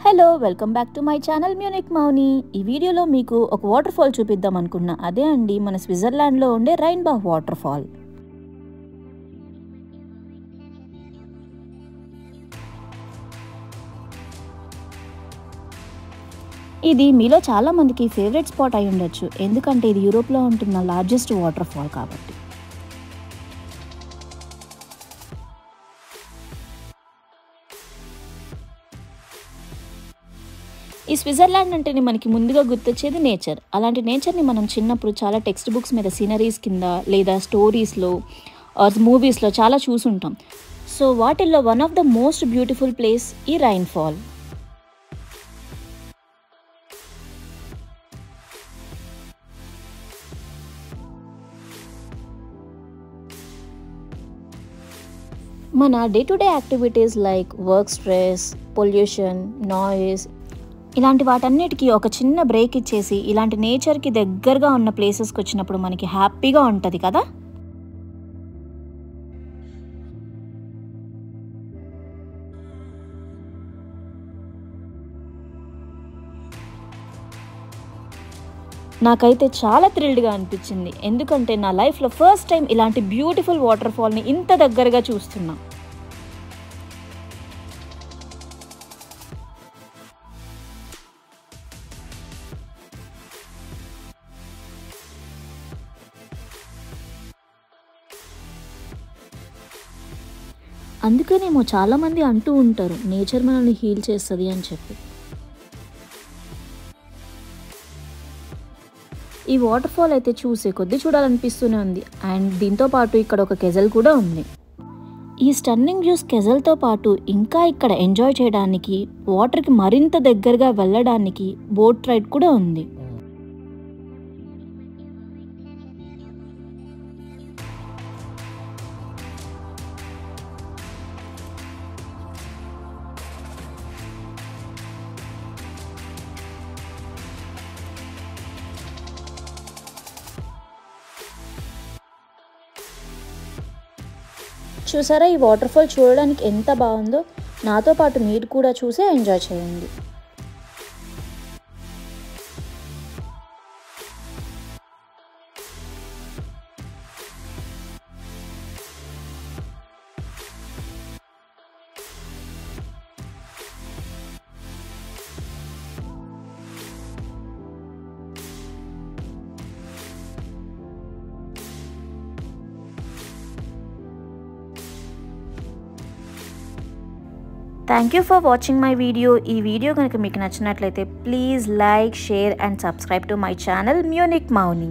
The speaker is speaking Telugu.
Hello welcome back to my channel మ్యూనిక్ మౌని. ఈ వీడియోలో మీకు ఒక వాటర్ ఫాల్ చూపిద్దాం అనుకున్నా. అదే అండి మన స్విట్జర్లాండ్లో ఉండే రైన్బాహ్ వాటర్ ఫాల్. ఇది మీలో చాలా మందికి ఫేవరెట్ స్పాట్ అయి ఉండొచ్చు, ఎందుకంటే ఇది యూరోప్లో ఉంటున్న లార్జెస్ట్ వాటర్ ఫాల్ కాబట్టి. ఈ స్విట్జర్లాండ్ అంటేనే మనకి ముందుగా గుర్తొచ్చేది నేచర్. అలాంటి నేచర్ని మనం చిన్నప్పుడు చాలా టెక్స్ట్ బుక్స్ మీద సీనరీస్ కింద లేదా స్టోరీస్లో ఆర్ మూవీస్లో చాలా చూసుంటాం. సో వాటిల్లో one of the most beautiful place ఈ రైన్ ఫాల్. మన day to day activities like work stress, pollution, noise ఇలాంటి వాటన్నిటికీ ఒక చిన్న బ్రేక్ ఇచ్చేసి ఇలాంటి నేచర్కి దగ్గరగా ఉన్న ప్లేసెస్కి వచ్చినప్పుడు మనకి హ్యాపీగా ఉంటుంది కదా. నాకైతే చాలా థ్రిల్డ్గా అనిపించింది, ఎందుకంటే నా లైఫ్లో ఫస్ట్ టైం ఇలాంటి బ్యూటిఫుల్ వాటర్ ఫాల్ని ఇంత దగ్గరగా చూస్తున్నా. అందుకనేమో చాలామంది అంటూ ఉంటారు నేచర్ మనల్ని హీల్ చేస్తుంది అని చెప్పి. ఈ వాటర్ ఫాల్ అయితే చూసే కొద్దీ చూడాలనిపిస్తూనే ఉంది. అండ్ దీంతో పాటు ఇక్కడ ఒక కెజల్ కూడా ఉంది. ఈ స్టన్నింగ్ వ్యూస్ కెజల్తో పాటు ఇంకా ఇక్కడ ఎంజాయ్ చేయడానికి, వాటర్కి మరింత దగ్గరగా వెళ్ళడానికి బోట్ రైడ్ కూడా ఉంది. చూసారా ఈ వాటర్ ఫాల్ చూడడానికి ఎంత బాగుందో. నాతో పాటు మీరు కూడా చూసి ఎంజాయ్ చేయండి. Thank you for watching my video. ఈ వీడియో కనుక మీకు నచ్చినట్లయితే please like, share and subscribe to my channel మ్యూనిక్ మౌని.